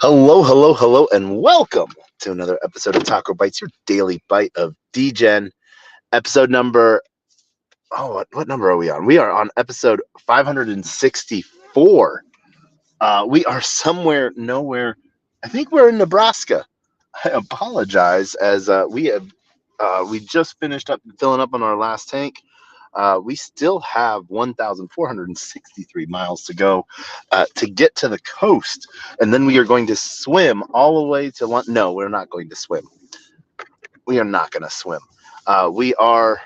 Hello, hello, hello, and welcome to another episode of TacoBytes, your daily bite of Degen. Episode number, what number are we on? We are on episode 564. We are somewhere, nowhere. I think we're in Nebraska. I apologize as we just finished up filling up on our last tank. We still have 1,463 miles to go to get to the coast, and then we are going to swim all the way to London. No, we're not going to swim. We are not going to swim. Uh, we are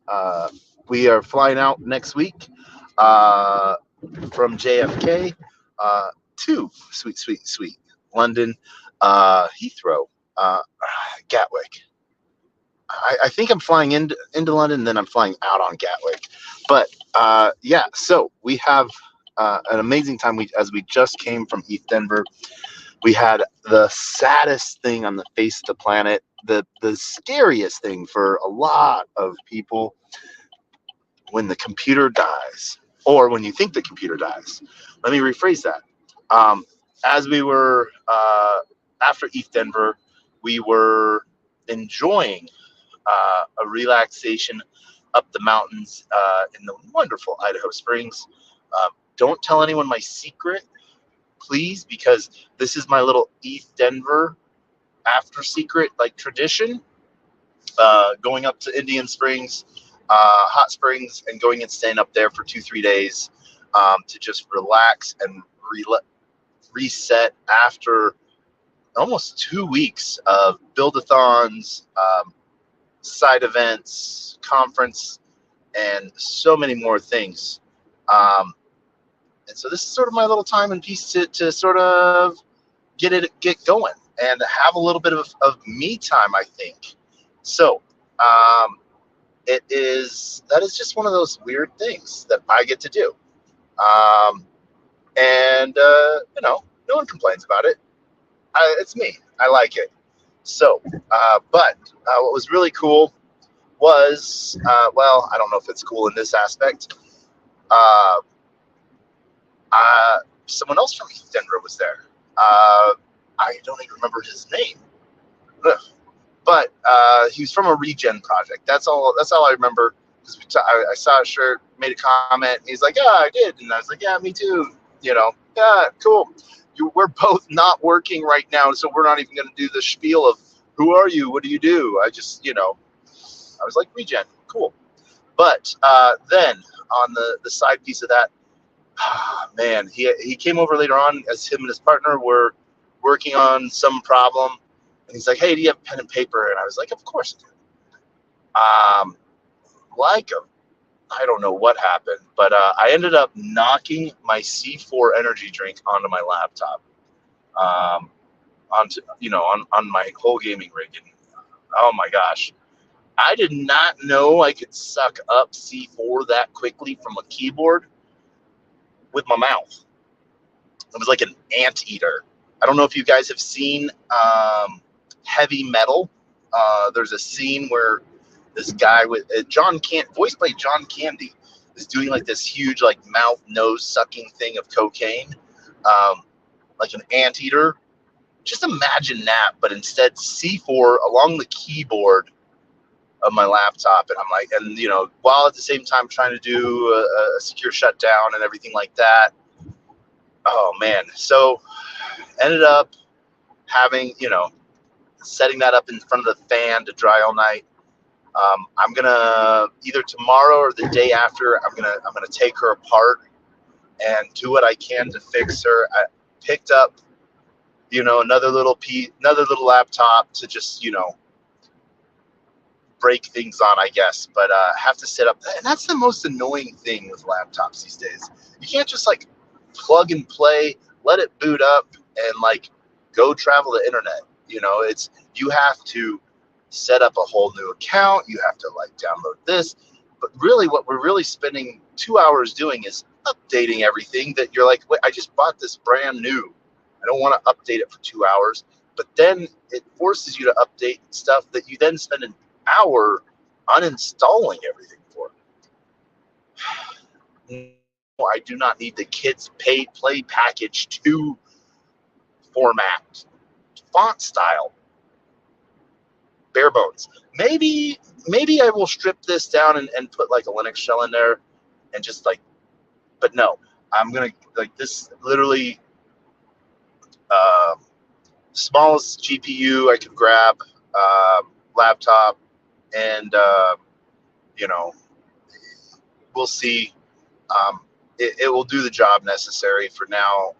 uh, we are flying out next week uh, from JFK to sweet London, Heathrow, Gatwick. I think I'm flying into London, then I'm flying out on Gatwick. But yeah, so we have an amazing time. As we just came from East Denver, we had the saddest thing on the face of the planet, the scariest thing for a lot of people, when the computer dies, or when you think the computer dies. Let me rephrase that. As we were after East Denver, we were enjoying a relaxation up the mountains in the wonderful Idaho Springs. Don't tell anyone my secret, please, because this is my little East Denver after secret, like tradition. Going up to Indian Springs, Hot Springs, and going and staying up there for 2-3 days to just relax and reset after almost 2 weeks of build-a-thons, side events, conference, and so many more things. And so this is sort of my little time and piece to sort of get going and have a little bit of me time, I think. So that is just one of those weird things that I get to do. And no one complains about it. It's me. I like it. So, but what was really cool was, well, I don't know if it's cool in this aspect. Uh, Someone else from East Denver was there. I don't even remember his name, but he was from a regen project. That's all I remember. Because I saw a shirt, made a comment. He's like, "Yeah, I did," and I was like, "Yeah, me too." Yeah, cool. We're both not working right now, so we're not even going to do the spiel of who are you, what do you do. I just, I was like, regen, cool. But then on the side piece of that, man, he came over later on as him and his partner were working on some problem, and he's like, "Hey, do you have pen and paper?" And I was like, "Of course I do." I don't know what happened, but I ended up knocking my C4 energy drink onto my laptop, on my whole gaming rig, and oh my gosh, I did not know I could suck up C4 that quickly from a keyboard with my mouth. It was like an anteater. I don't know if you guys have seen Heavy Metal. There's a scene where this guy with voiced by John Candy, is doing like this huge like mouth nose sucking thing of cocaine, like an anteater. Just imagine that, but instead C4 along the keyboard of my laptop, and I'm like, and while at the same time trying to do a secure shutdown and everything like that. Oh man, so ended up having setting that up in front of the fan to dry all night. I'm gonna either tomorrow or the day after. I'm gonna take her apart and do what I can to fix her. I picked up, another little laptop to just break things on, I guess. But have to set up, and that's the most annoying thing with laptops these days. You can't just like plug and play, let it boot up, and like go travel the internet. You have to set up a whole new account. You have to like download this. But really, what we're really spending 2 hours doing is updating everything that you're like, wait, I just bought this brand new. I don't want to update it for 2 hours. But then it forces you to update stuff that you then spend an hour uninstalling everything for. No, I do not need the kids' paid play package to format, font style, bare bones. Maybe I will strip this down and put like a Linux shell in there and just like, but no, I'm gonna like this literally smallest GPU I could grab, laptop, and you know, we'll see. It will do the job necessary for now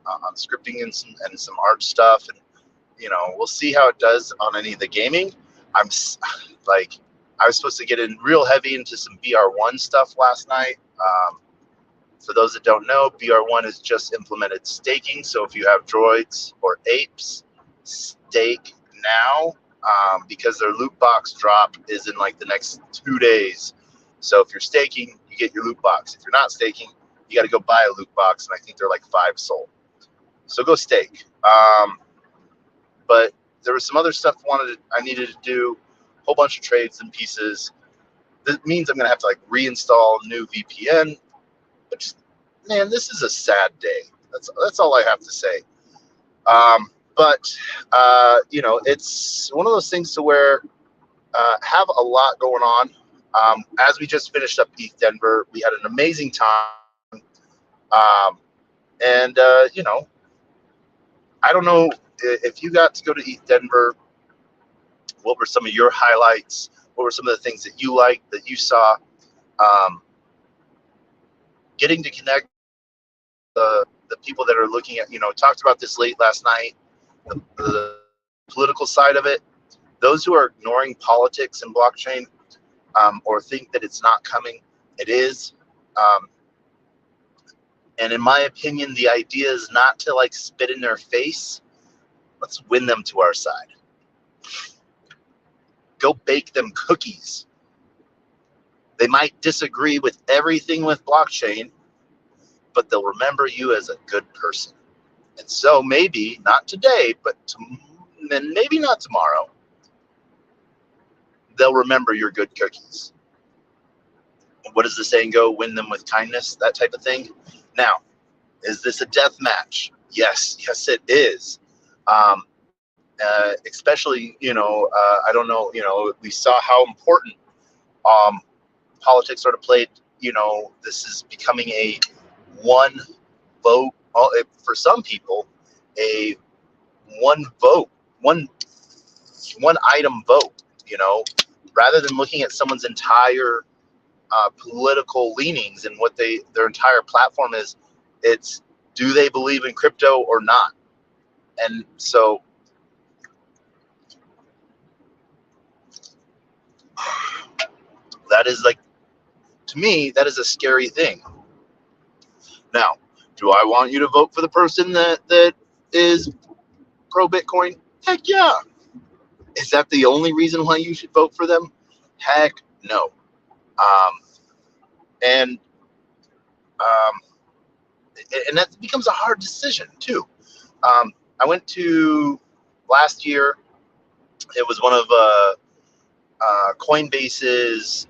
on scripting and some art stuff, and we'll see how it does on any of the gaming. I'm like, I was supposed to get in real heavy into some BR1 stuff last night. For those that don't know, BR1 has just implemented staking. So if you have droids or apes, stake now, because their loot box drop is in like the next 2 days. So if you're staking, you get your loot box. If you're not staking, you got to go buy a loot box, and I think they're like 5 sold. So go stake. But there was some other stuff I needed to do, a whole bunch of trades and pieces. That means I'm gonna have to like reinstall new VPN. But just, man, this is a sad day. That's all I have to say. But it's one of those things to where have a lot going on. As we just finished up ETH Denver, we had an amazing time. And I don't know if you got to go to ETH Denver. What were some of your highlights? What were some of the things that you liked, that you saw? Getting to connect the people that are looking at, talked about this late last night, the political side of it. Those who are ignoring politics in blockchain, or think that it's not coming, it is. And in my opinion, the idea is not to like spit in their face. Let's win them to our side. Go bake them cookies. They might disagree with everything with blockchain, but they'll remember you as a good person. And so maybe not today, but then maybe not tomorrow, they'll remember your good cookies. What does the saying go? Win them with kindness, that type of thing. Now, is this a death match? Yes, it is. Especially, I don't know, we saw how important politics sort of played. This is becoming a one vote, for some people, a one vote, one item vote, rather than looking at someone's entire political leanings and what their entire platform is. It's, do they believe in crypto or not? And so that is like, to me, that is a scary thing. Now, do I want you to vote for the person that is pro Bitcoin? Heck yeah. Is that the only reason why you should vote for them? Heck no. And that becomes a hard decision too. I went to last year. It was one of Coinbase's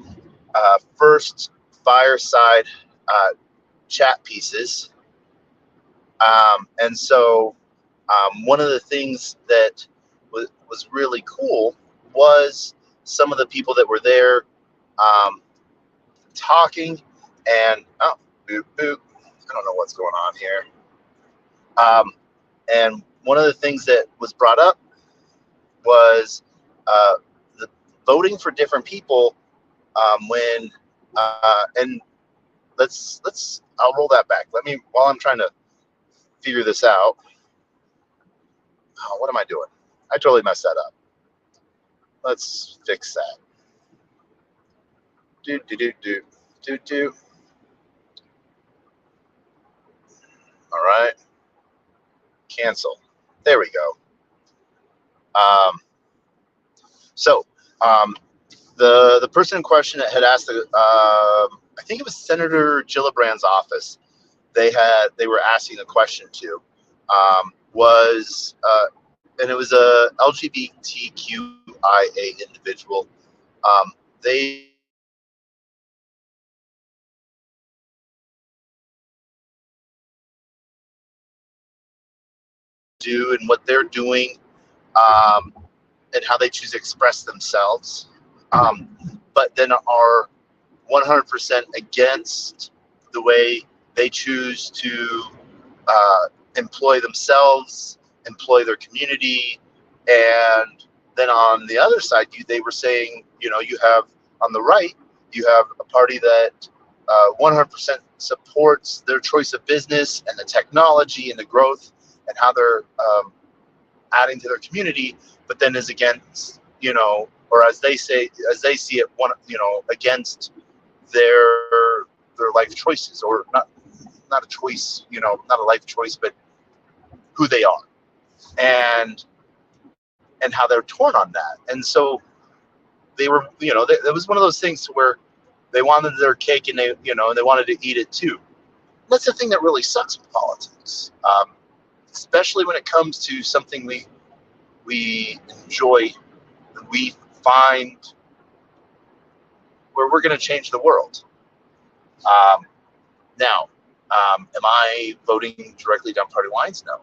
first fireside chat pieces, and so one of the things that was really cool was some of the people that were there talking, and boop, boop, I don't know what's going on here. And one of the things that was brought up was the voting for different people. When and I'll roll that back. Let me, while I'm trying to figure this out. Oh, what am I doing? I totally messed that up. Let's fix that. Do. All right. Cancel. There we go. So the person in question that had asked, I think it was Senator Gillibrand's office. They were asking a question to, was and it was a LGBTQIA individual. They do and what they're doing, and how they choose to express themselves, but then are 100% against the way they choose to employ themselves, employ their community. And then on the other side, they were saying, you have on the right, you have a party that 100% supports their choice of business and the technology and the growth and how they're adding to their community, but then is against, or as they see it, against their life choices, or not a choice, not a life choice, but who they are, and how they're torn on that. And so they were, it was one of those things where they wanted their cake and they wanted to eat it too. That's the thing that really sucks with politics, especially when it comes to something we enjoy, we find where we're going to change the world. Now, am I voting directly down party lines? No.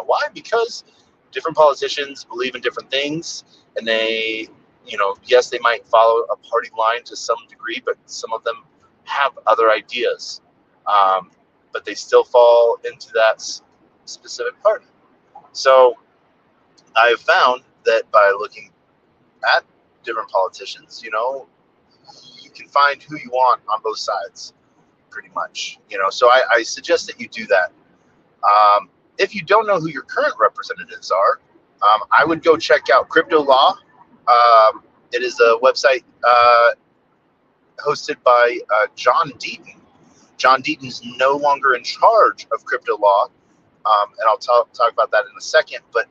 Why? Because different politicians believe in different things, and they, yes, they might follow a party line to some degree, but some of them have other ideas, but they still fall into that specific party. So I've found that by looking at different politicians, you can find who you want on both sides, pretty much. So I suggest that you do that. If you don't know who your current representatives are, I would go check out Crypto Law. It is a website hosted by John Degen. John Degen is no longer in charge of Crypto Law, and I'll talk about that in a second. But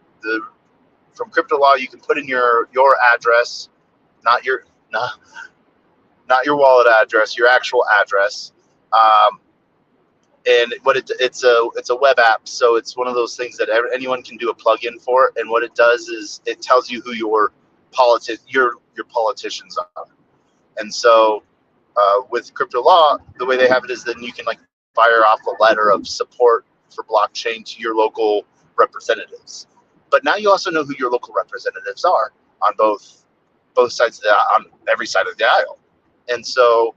from Crypto Law, you can put in your address, not your wallet address, your actual address. And it's a web app, so it's one of those things that anyone can do a plugin for. And what it does is it tells you who your politicians are. And so with Crypto Law, the way they have it is then you can fire off a letter of support for blockchain to your local representatives. But now you also know who your local representatives are on both sides on every side of the aisle. And so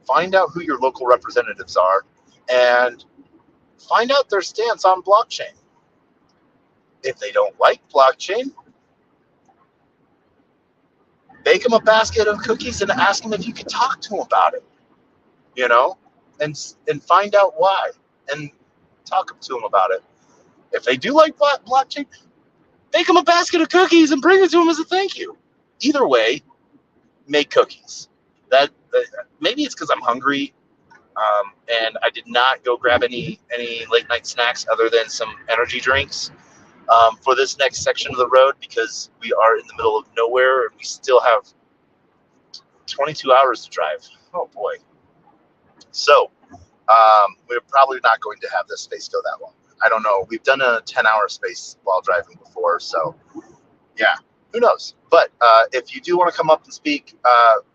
find out who your local representatives are and find out their stance on blockchain. If they don't like blockchain, bake them a basket of cookies and ask them if you could talk to them about it, and find out why and talk to them about it. If they do like blockchain, bake them a basket of cookies and bring it to them as a thank you. Either way, make cookies. That maybe it's because I'm hungry, and I did not go grab any late night snacks other than some energy drinks for this next section of the road, because we are in the middle of nowhere and we still have 22 hours to drive. Oh boy. So we're probably not going to have this space go that long. I don't know. We've done a 10-hour space while driving before, so yeah, who knows? But if you do want to come up and speak,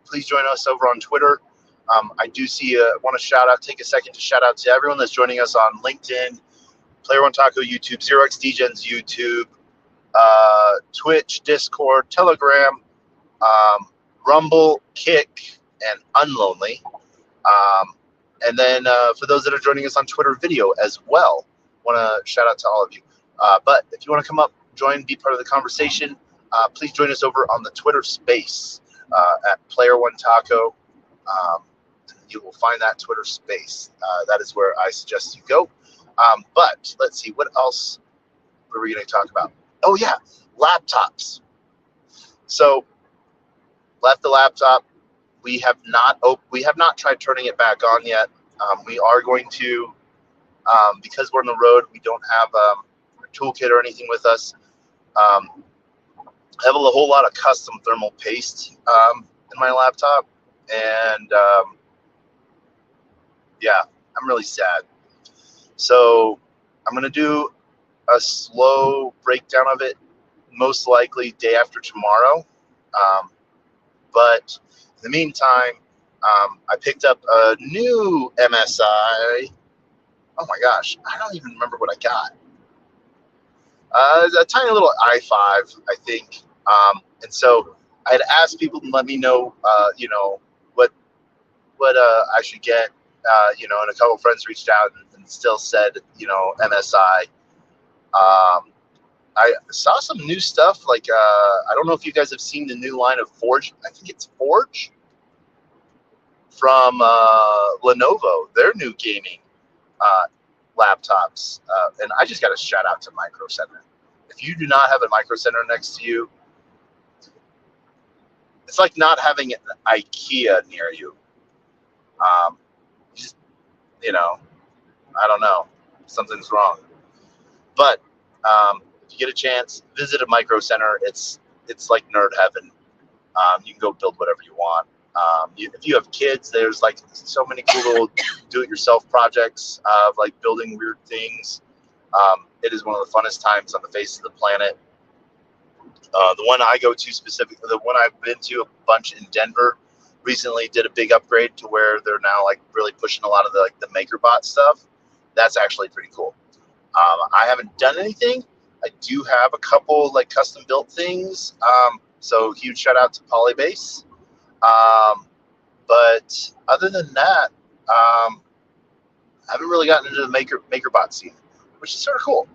please join us over on Twitter. I do want to take a second to shout out to everyone that's joining us on LinkedIn, Player One Taco YouTube, 0x Degens YouTube, Twitch, Discord, Telegram, Rumble, Kick, and Unlonely. And then for those that are joining us on Twitter video as well, want to shout out to all of you. But if you want to come up, join, be part of the conversation, please join us over on the Twitter space at Player One Taco. You will find that Twitter space. That is where I suggest you go. But let's see, what else were we going to talk about? Oh yeah, laptops. So left the laptop. We have not tried turning it back on yet. We are going to, because we're on the road. We don't have a toolkit or anything with us. I have a whole lot of custom thermal paste in my laptop, and yeah, I'm really sad. So I'm going to do a slow breakdown of it, most likely day after tomorrow. But in the meantime, I picked up a new MSI. Oh my gosh, I don't even remember what I got. A tiny little i5, I think. And so I had asked people to let me know, what I should get. And a couple of friends reached out and still said, MSI. I saw some new stuff. Like, I don't know if you guys have seen the new line of Forge. I think it's Forge from Lenovo, their new gaming uh, laptops. And I just got a shout out to Micro Center. If you do not have a Micro Center next to you, it's like not having an IKEA near you. Just, you know, I don't know. Something's wrong. But if you get a chance, visit a Micro Center. It's like nerd heaven. You can go build whatever you want. If you have kids, there's like so many cool little do-it-yourself projects of like building weird things. It is one of the funnest times on the face of the planet. The one I go to specifically, the one I've been to a bunch in Denver, recently did a big upgrade to where they're now like really pushing a lot of the MakerBot stuff. That's actually pretty cool. I haven't done anything. I do have a couple like custom built things. So huge shout out to Polybase. But other than that, I haven't really gotten into the MakerBot scene, which is sort of cool.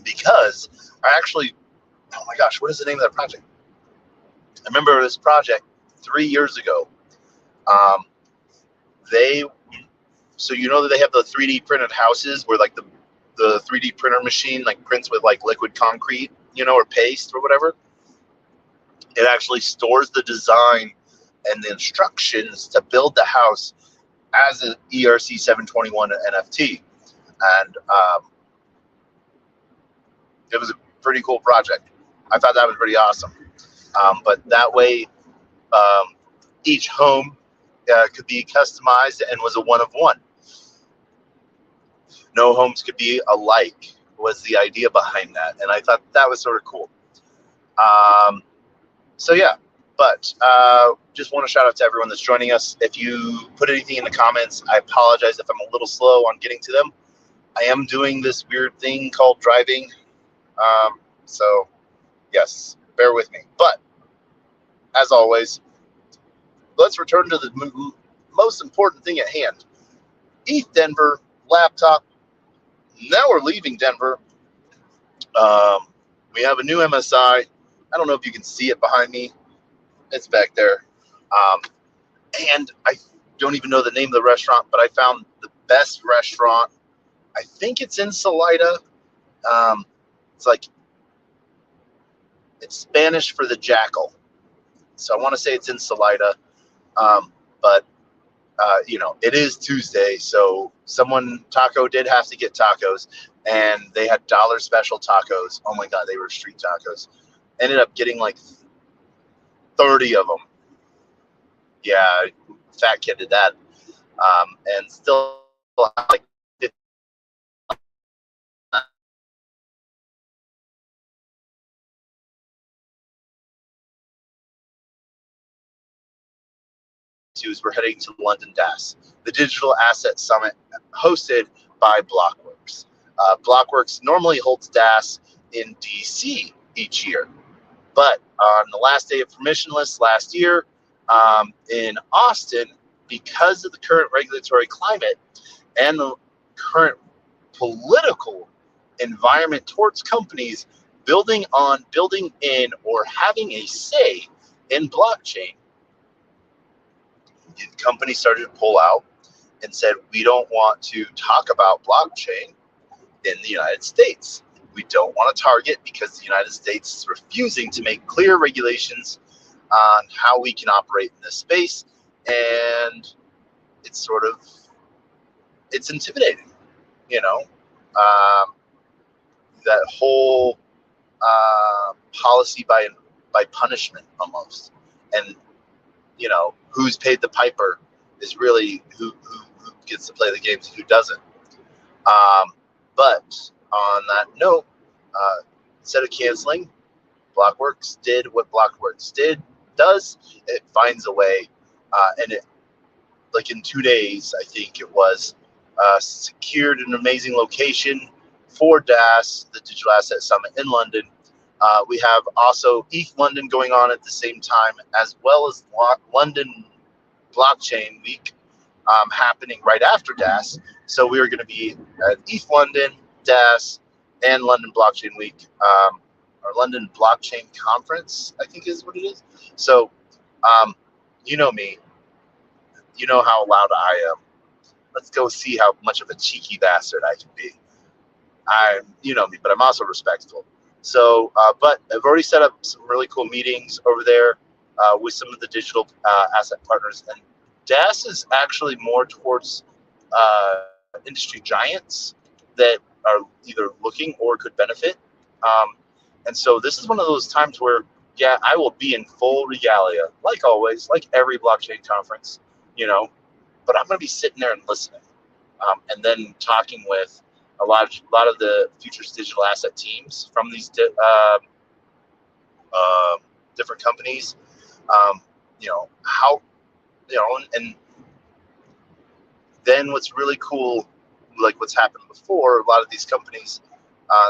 Because I actually, oh my gosh, what is the name of that project? I remember this project 3 years ago. So you know that they have the 3D printed houses where like the 3D printer machine like prints with like liquid concrete, or paste or whatever. It actually stores the design and the instructions to build the house as an ERC 721 NFT. And it was a pretty cool project. I thought that was pretty awesome. But that way, each home could be customized and was a one of one. No homes could be alike was the idea behind that. And I thought that was sort of cool. So yeah, but just want to shout out to everyone that's joining us. If you put anything in the comments, I apologize if I'm a little slow on getting to them. I am doing this weird thing called driving. So yes, bear with me. But as always, let's return to the most important thing at hand. ETH Denver laptop. Now we're leaving Denver. We have a new MSI. I don't know if you can see it behind me. It's back there. And I don't even know the name of the restaurant, but I found the best restaurant. I think it's in Salida. It's Spanish for the jackal. So I want to say it's in Salida. But it is Tuesday, so Taco did have to get tacos, and they had dollar special tacos. Oh my God, they were street tacos. Ended up getting like 30 of them. Yeah, fat kid did that. And still like 50 we're heading to London DAS, the Digital Asset Summit hosted by Blockworks. Blockworks normally holds DAS in DC each year, but on the last day of permissionless last year in Austin, because of the current regulatory climate and the current political environment towards companies building in, or having a say in blockchain, companies started to pull out and said, we don't want to talk about blockchain in the United States. We don't want to target because the United States is refusing to make clear regulations on how we can operate in this space. And it's intimidating, that whole policy by punishment almost. And who's paid the piper is really who gets to play the games and who doesn't. But on that note, instead of canceling, Blockworks did what Blockworks does. It finds a way, and like in 2 days, I think it was, secured an amazing location for DAS, the Digital Asset Summit in London. We have also ETH London going on at the same time, as well as London Blockchain Week happening right after DAS. So we are going to be at ETH London, DAS, and London Blockchain Week, or London Blockchain Conference, I think is what it is. So, you know me, you know how loud I am. Let's go see how much of a cheeky bastard I can be. You know me, but I'm also respectful. So, but I've already set up some really cool meetings over there with some of the digital asset partners, and DAS is actually more towards industry giants that are either looking or could benefit. And so this is one of those times where, yeah, I will be in full regalia, like always, like every blockchain conference, you know, but I'm going to be sitting there and listening, and then talking with a lot of the futures digital asset teams from these different companies. You know how, you know, and then what's really cool, like what's happened before, a lot of these companies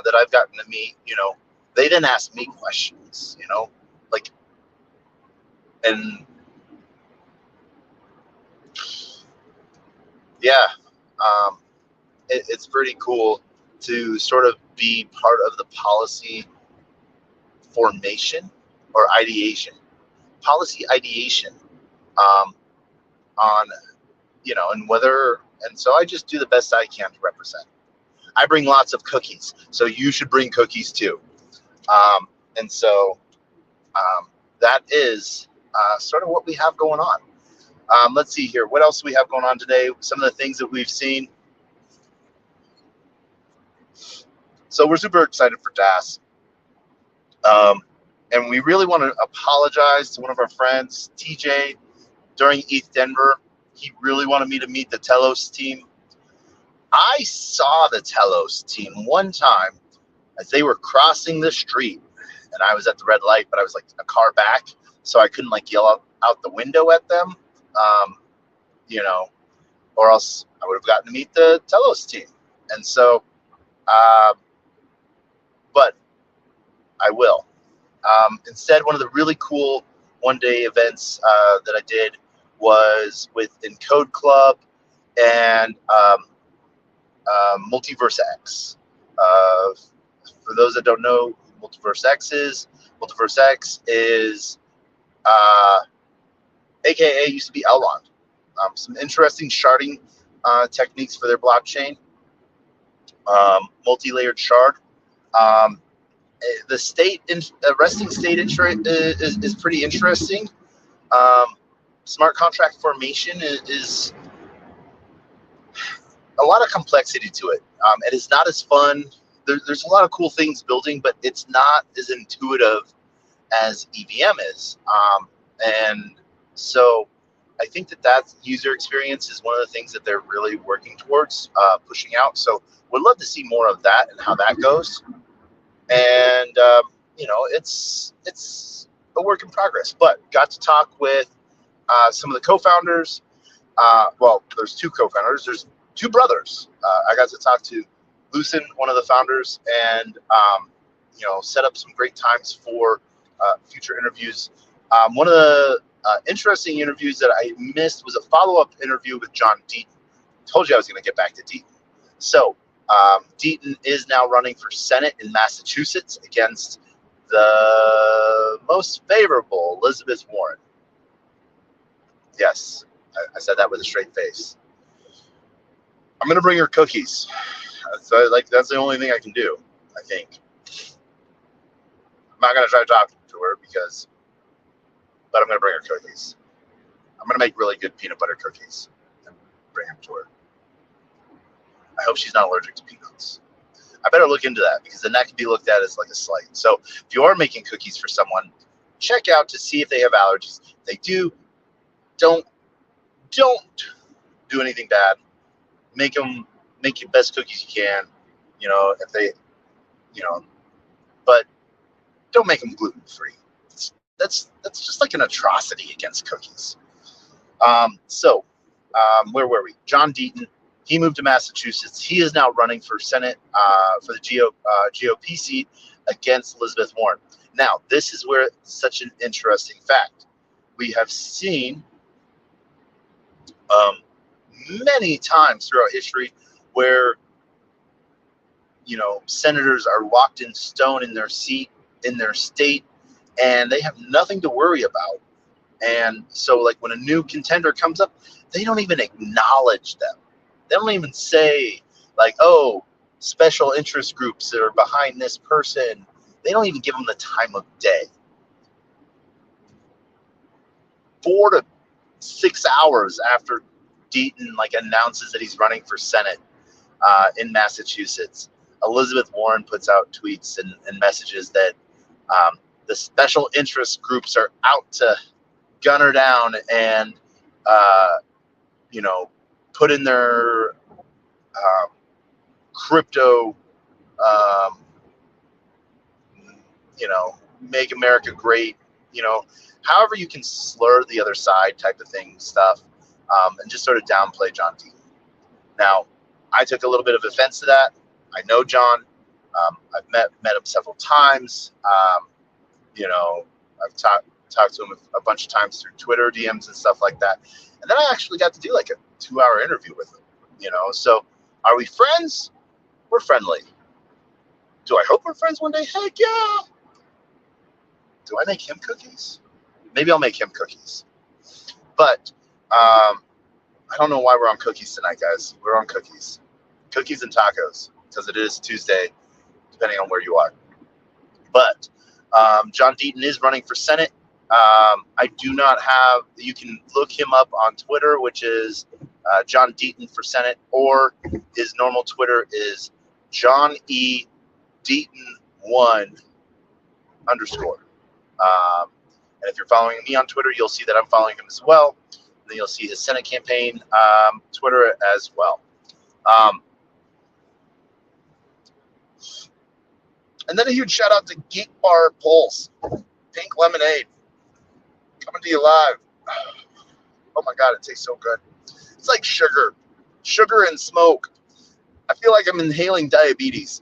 that I've gotten to meet, you know, they didn't ask me questions, you know, like, and yeah, it's pretty cool to sort of be part of the policy formation or ideation, policy ideation, on, you know, and whether, and so I just do the best I can to represent. I bring lots of cookies, so you should bring cookies too. And so that is sort of what we have going on. Let's see here. What else do we have going on today? Some of the things that we've seen. So we're super excited for DAS. And we really want to apologize to one of our friends, TJ, during ETH Denver. He really wanted me to meet the Telos team. I saw the Telos team one time as they were crossing the street, and I was at the red light, but I was like a car back, so I couldn't like yell out the window at them, you know, or else I would have gotten to meet the Telos team. And so, but I will. Instead, one of the really cool one-day events that I did was with Encode Club and Multiverse X. For those that don't know who Multiverse X is AKA used to be Elrond. Some interesting sharding techniques for their blockchain. Multi-layered shard. The state, resting state is pretty interesting. Smart contract formation is a lot of complexity to it. It is not as fun. There's a lot of cool things building, but it's not as intuitive as EVM is. And so I think that user experience is one of the things that they're really working towards pushing out. So we'd love to see more of that and how that goes. And you know, it's a work in progress. But got to talk with some of the co-founders. Well, there's two co-founders. There's two brothers. I got to talk to Lucen, one of the founders, and you know, set up some great times for future interviews. One of the interesting interviews that I missed was a follow-up interview with John Deaton. Told you I was going to get back to Deaton. So Deaton is now running for Senate in Massachusetts against the most favorable Elizabeth Warren. Yes, I said that with a straight face. I'm going to bring her cookies. So, like, that's the only thing I can do, I think. I'm not going to try to talk to her but I'm going to bring her cookies. I'm going to make really good peanut butter cookies and bring them to her. I hope she's not allergic to peanuts. I better look into that, because then that can be looked at as like a slight. So if you are making cookies for someone, check out to see if they have allergies. If they do, don't do anything bad. Make your best cookies you can. You know, if they, you know, but don't make them gluten free. That's just like an atrocity against cookies. So where were we? John Deaton. He moved to Massachusetts. He is now running for Senate for the GOP seat against Elizabeth Warren. Now, this is where such an interesting fact. We have seen many times throughout history where, senators are locked in stone in their seat, in their state, and they have nothing to worry about. And so, like, when a new contender comes up, they don't even acknowledge them. They don't even say, like, oh, special interest groups that are behind this person. They don't even give them the time of day. 4 to 6 hours after Deaton, like, announces that he's running for Senate in Massachusetts, Elizabeth Warren puts out tweets and messages that the special interest groups are out to gun her down and, put in their crypto, make America great, however you can slur the other side type of thing stuff, and just sort of downplay John Deaton. Now, I took a little bit of offense to that. I know John. I've met him several times. I've talked to him a bunch of times through Twitter DMs and stuff like that. And then I actually got to do like a 2-hour interview with him. So are we friends? We're friendly. Do I hope we're friends one day? Heck yeah. Do I make him cookies? Maybe I'll make him cookies. But I don't know why we're on cookies tonight, guys. We're on cookies. Cookies and tacos, because it is Tuesday, depending on where you are. But John Deaton is running for Senate. I do not have, you can look him up on Twitter, which is John Deaton for Senate, or his normal Twitter is John E. Deaton1_. And if you're following me on Twitter, you'll see that I'm following him as well. And then you'll see his Senate campaign Twitter as well. And then a huge shout out to Geek Bar Pulse, Pink Lemonade, coming to you live. Oh my God, it tastes so good. It's like sugar and smoke. I feel like I'm inhaling diabetes.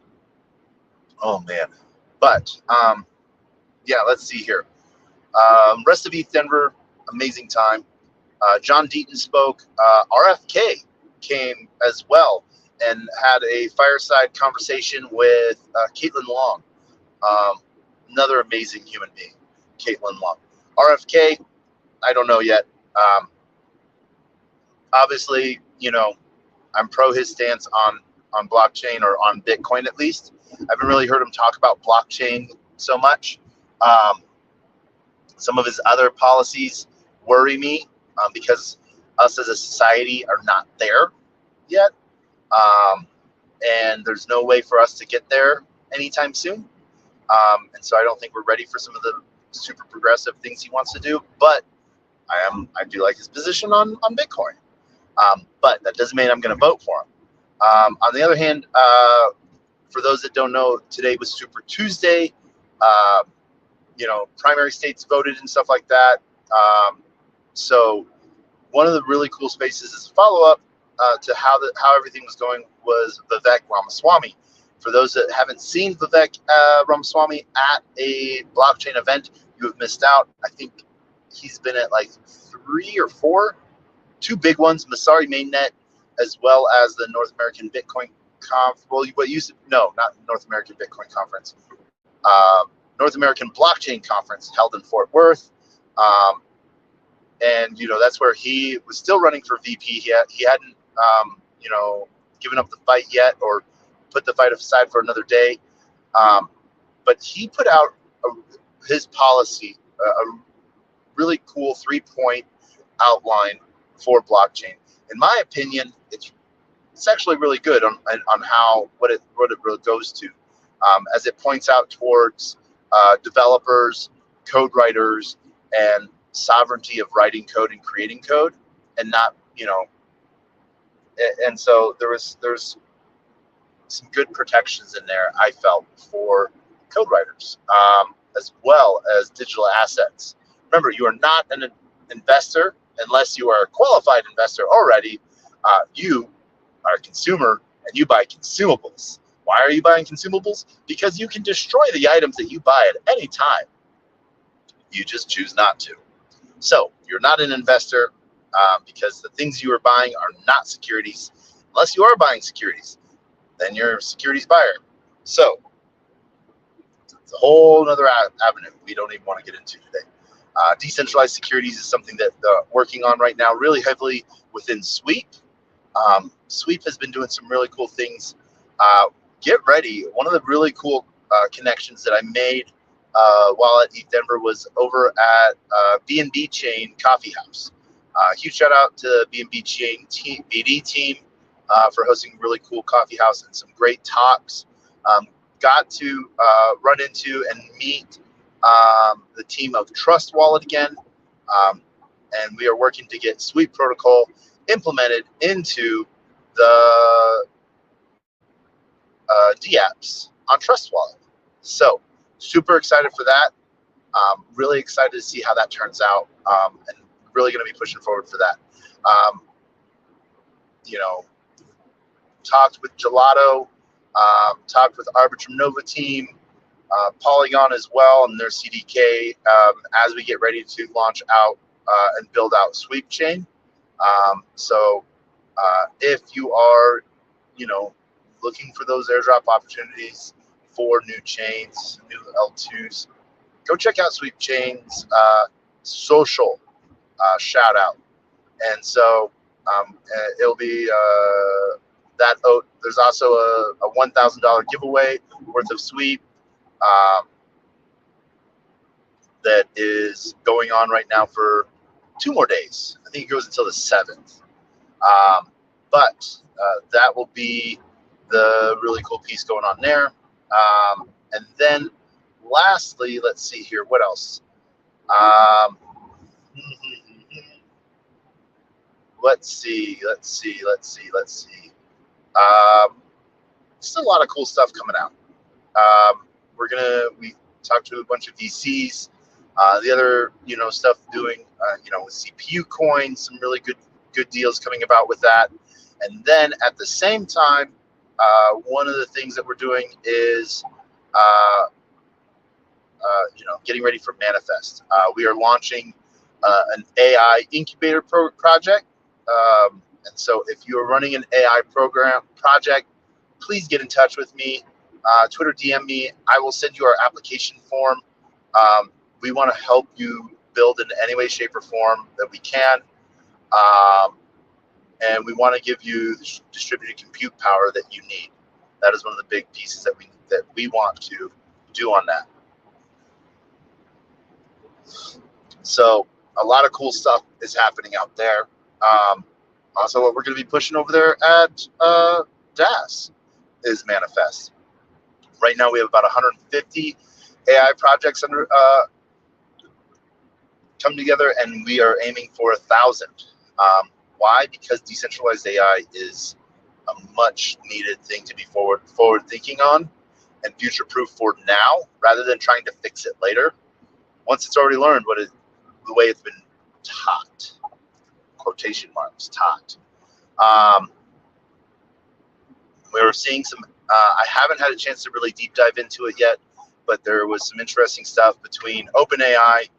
Oh man. But yeah, let's see here. Rest of ETH Denver, amazing time. John Deaton spoke. RFK came as well and had a fireside conversation with Caitlin Long, another amazing human being, Caitlin Long. RFK, I don't know yet. Obviously, I'm pro his stance on blockchain, or on Bitcoin at least. I haven't really heard him talk about blockchain so much. Some of his other policies worry me because us as a society are not there yet. And there's no way for us to get there anytime soon. And so I don't think we're ready for some of the super progressive things he wants to do, but I do like his position on Bitcoin. But that doesn't mean I'm going to vote for him. On the other hand, for those that don't know, today was Super Tuesday. Primary states voted and stuff like that. So one of the really cool spaces as a follow-up to how everything was going was Vivek Ramaswamy. For those that haven't seen Vivek Ramaswamy at a blockchain event, you have missed out. I think he's been at like 3 or 4, 2 big ones, Masari Mainnet, as well as the North American Bitcoin not North American Bitcoin Conference, North American Blockchain Conference held in Fort Worth. And that's where he was still running for VP. He hadn't given up the fight yet, or put the fight aside for another day. But he put out his policy, a really cool 3-point outline for blockchain. In my opinion, it's actually really good on how what it really goes to, as it points out towards developers, code writers, and sovereignty of writing code and creating code, and not and so there's some good protections in there, I felt, for code writers, as well as digital assets. Remember, you are not an investor unless you are a qualified investor already, you are a consumer and you buy consumables. Why are you buying consumables? Because you can destroy the items that you buy at any time. You just choose not to. So you're not an investor because the things you are buying are not securities. Unless you are buying securities, then you're a securities buyer. So it's a whole other avenue we don't even want to get into today. Decentralized securities is something that they're working on right now really heavily within Sweep. Sweep has been doing some really cool things. Get ready. One of the really cool connections that I made while at ETH Denver was over at B&B Chain Coffee House. Huge shout out to B&B Chain BD team for hosting a really cool coffee house and some great talks. Got to run into and meet the team of Trust Wallet again. And we are working to get Sweep protocol implemented into the dApps on Trust Wallet. So super excited for that. Really excited to see how that turns out, and really going to be pushing forward for that. Talked with Gelato, talked with Arbitrum Nova team, Polygon as well, and their CDK as we get ready to launch out and build out Sweep Chain. So if you are, looking for those airdrop opportunities for new chains, new L2s, go check out Sweep Chain's social shout out. And so it'll be that. There's also a $1,000 giveaway worth of Sweep that is going on right now for 2 more days. I think it goes until the 7th. But that will be the really cool piece going on there. And then lastly, let's see here. What else? Let's see. Just a lot of cool stuff coming out. We talked to a bunch of VCs. The other, stuff doing, with CPU coins, some really good deals coming about with that. And then at the same time, one of the things that we're doing is, getting ready for Manifest. We are launching an AI incubator project. And so if you are running an AI project, please get in touch with me. Twitter DM me. I will send you our application form. We want to help you build in any way, shape, or form that we can. And we want to give you the distributed compute power that you need. That is one of the big pieces that we want to do on that. So a lot of cool stuff is happening out there. Also, what we're going to be pushing over there at DAS is Manifest. Right now, we have about 150 AI projects come together, and we are aiming for 1,000. Why? Because decentralized AI is a much needed thing to be forward thinking on and future proof for now, rather than trying to fix it later. Once it's already learned the way it's been taught, quotation marks, taught. We're seeing some. I haven't had a chance to really deep dive into it yet, but there was some interesting stuff between OpenAI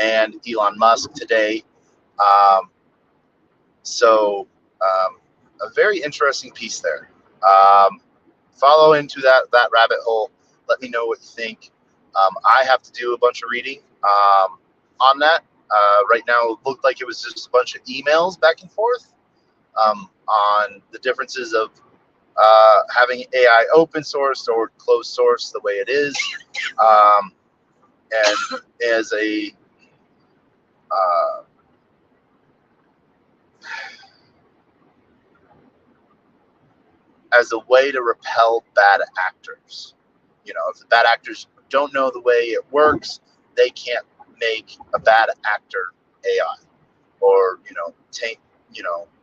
and Elon Musk today. So a very interesting piece there. Follow into that rabbit hole. Let me know what you think. I have to do a bunch of reading on that. Right now, it looked like it was just a bunch of emails back and forth on the differences of having AI open source or closed source the way it is. And as a way to repel bad actors. If the bad actors don't know the way it works, they can't make a bad actor AI or,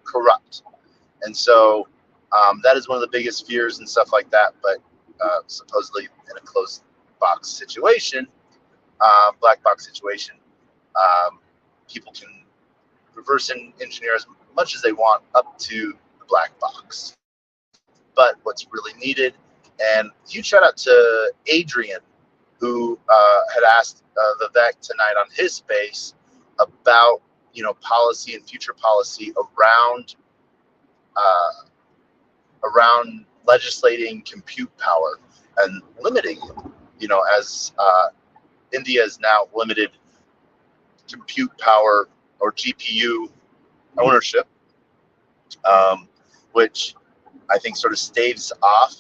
corrupt. And so that is one of the biggest fears and stuff like that. But supposedly in a closed box situation, black box situation, people can reverse engineer as much as they want up to the black box. But what's really needed, and huge shout out to Adrian, who had asked Vivek tonight on his space about policy and future policy around legislating compute power and limiting, as India is now limited compute power or GPU ownership, which I think sort of staves off,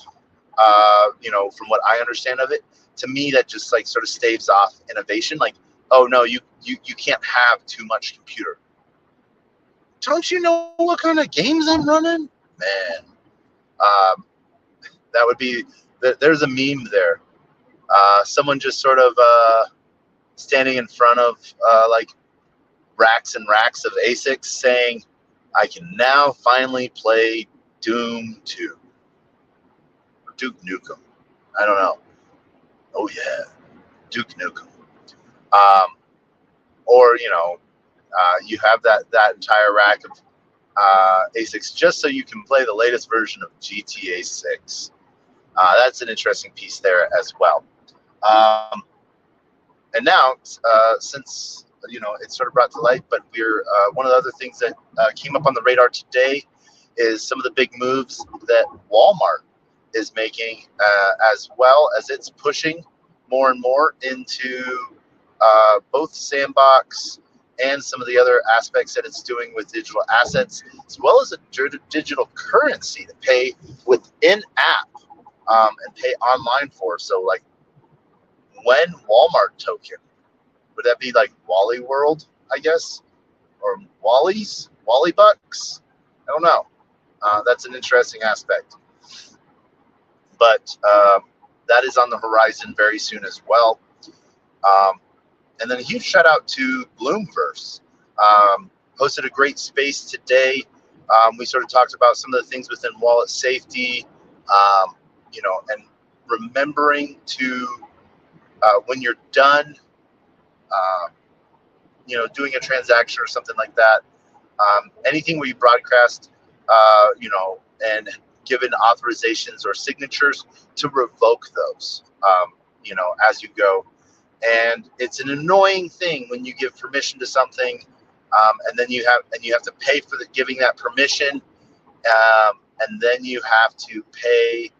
from what I understand of it. To me, that just like sort of staves off innovation. Like, oh no, you can't have too much computer. Don't you know what kind of games I'm running, man? That would be. There's a meme there. Someone just sort of standing in front of like racks and racks of ASICs saying, I can now finally play Doom 2. Or Duke Nukem. I don't know. Oh yeah, Duke Nukem. Or you have that entire rack of ASICs just so you can play the latest version of GTA 6. That's an interesting piece there as well. And now, since it's sort of brought to light, but we're one of the other things that came up on the radar today is some of the big moves that Walmart is making, as well as it's pushing more and more into both Sandbox and some of the other aspects that it's doing with digital assets, as well as a digital currency to pay within app and pay online for. So like when Walmart token, would that be like Wally World, I guess? Or Wally Bucks? I don't know. That's an interesting aspect. But that is on the horizon very soon as well. And then a huge shout out to Bloomverse. Hosted a great space today. We sort of talked about some of the things within wallet safety, and remembering to, when you're done, doing a transaction or something like that, anything where you broadcast, and given authorizations or signatures, to revoke those, as you go. And it's an annoying thing when you give permission to something, and then you have to pay for giving that permission, and then you have to pay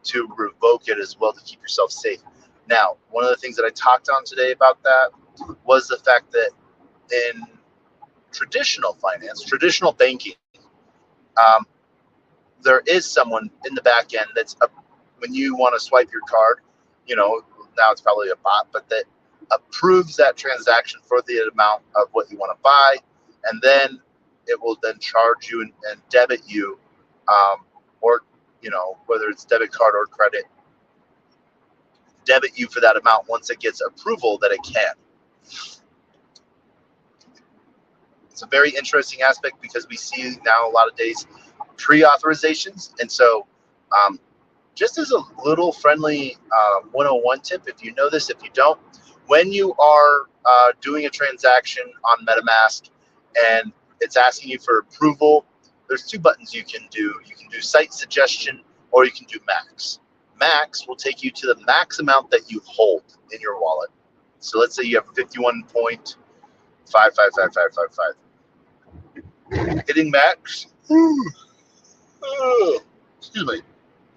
to revoke it as well to keep yourself safe. Now, one of the things that I talked on today about that was the fact that in traditional finance, traditional banking, there is someone in the back end that's when you want to swipe your card, now it's probably a bot, but that approves that transaction for the amount of what you want to buy, and then it will then charge you and debit you, or whether it's debit card or credit, debit you for that amount once it gets approval that it can. It's a very interesting aspect because we see now a lot of days pre-authorizations, and so just as a little friendly 101 tip, if you know this, if you don't, when you are doing a transaction on MetaMask and it's asking you for approval, there's two buttons you can do. You can do site suggestion, or you can do max. Max will take you to the max amount that you hold in your wallet. So let's say you have 51.555555. Hitting max. Excuse me.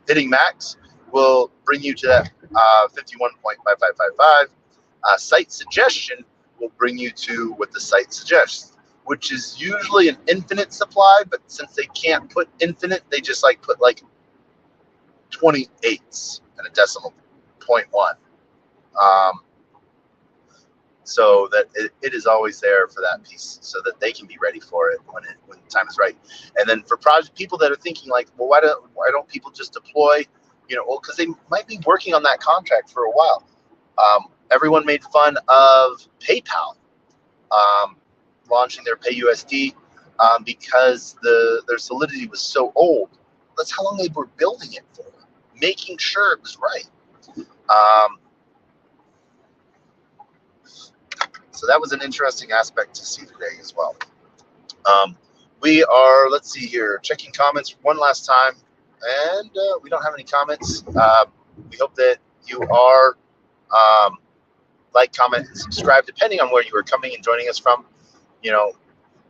Hitting max will bring you to that 51.5555. Site suggestion will bring you to what the site suggests, which is usually an infinite supply, but since they can't put infinite, they just put 28s and a decimal point one. So that it is always there for that piece, so that they can be ready for it when the time is right. And then for people that are thinking like, well, why don't people just deploy? Because they might be working on that contract for a while. Everyone made fun of PayPal launching their PayUSD because their solidity was so old. That's how long they were building it for, making sure it was right. So that was an interesting aspect to see today as well. We are, let's see here, checking comments one last time, and we don't have any comments. We hope that you are like, comment, and subscribe, depending on where you are coming and joining us from. You know,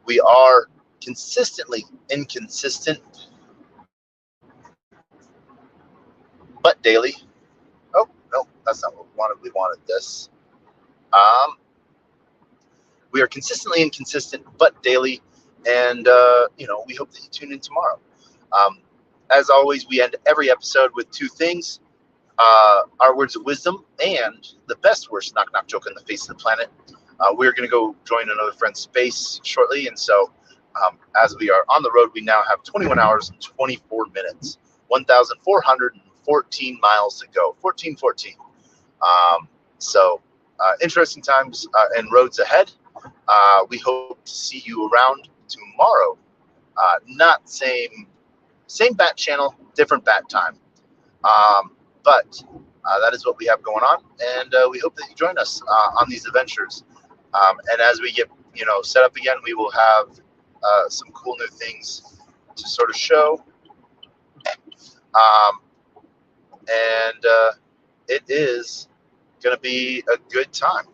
we are consistently inconsistent, but daily. Oh, no, that's not what we wanted. We wanted this. We are consistently inconsistent, but daily. And, we hope that you tune in tomorrow. As always, we end every episode with two things. Our words of wisdom and the best worst knock knock joke on the face of the planet. We're going to go join another friend's space shortly, and so as we are on the road, we now have 21 hours and 24 minutes, 1,414 miles to go, 1414. So interesting times and roads ahead. We hope to see you around tomorrow. Not same bat channel, different bat time. But that is what we have going on, and we hope that you join us on these adventures. And as we get, set up again, we will have some cool new things to sort of show. And it is going to be a good time.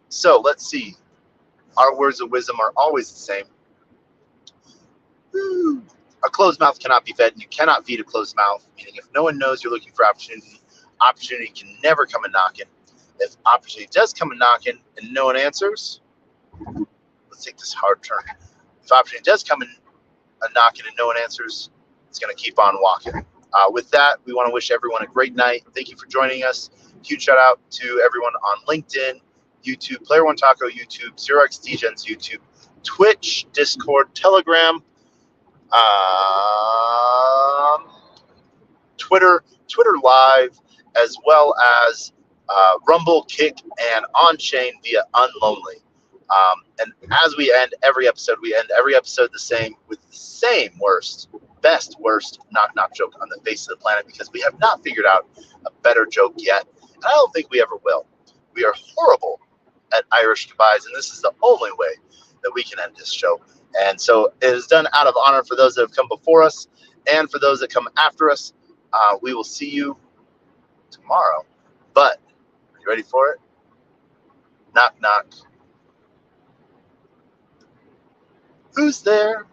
So let's see. Our words of wisdom are always the same. Woo. A closed mouth cannot be fed, and you cannot feed a closed mouth, meaning if no one knows you're looking for opportunity, opportunity can never come a knocking. If opportunity does come a knocking and no one answers, let's take this hard turn. If opportunity does come in a knocking and no one answers, it's going to keep on walking. With that, we want to wish everyone a great night. Thank you for joining us. Huge shout out to everyone on LinkedIn, YouTube, Player One Taco YouTube, Xerox Degens YouTube, Twitch, Discord, Telegram, Twitter Live, as well as Rumble, Kick, and On-Chain via Unlonely. And as we end every episode the same with the same best worst knock joke on the face of the planet, because we have not figured out a better joke yet, and I don't think we ever will. We are horrible at Irish goodbyes, and this is the only way that we can end this show. And so it is done out of honor for those that have come before us and for those that come after us. We will see you tomorrow. But, are you ready for it? Knock, knock. Who's there?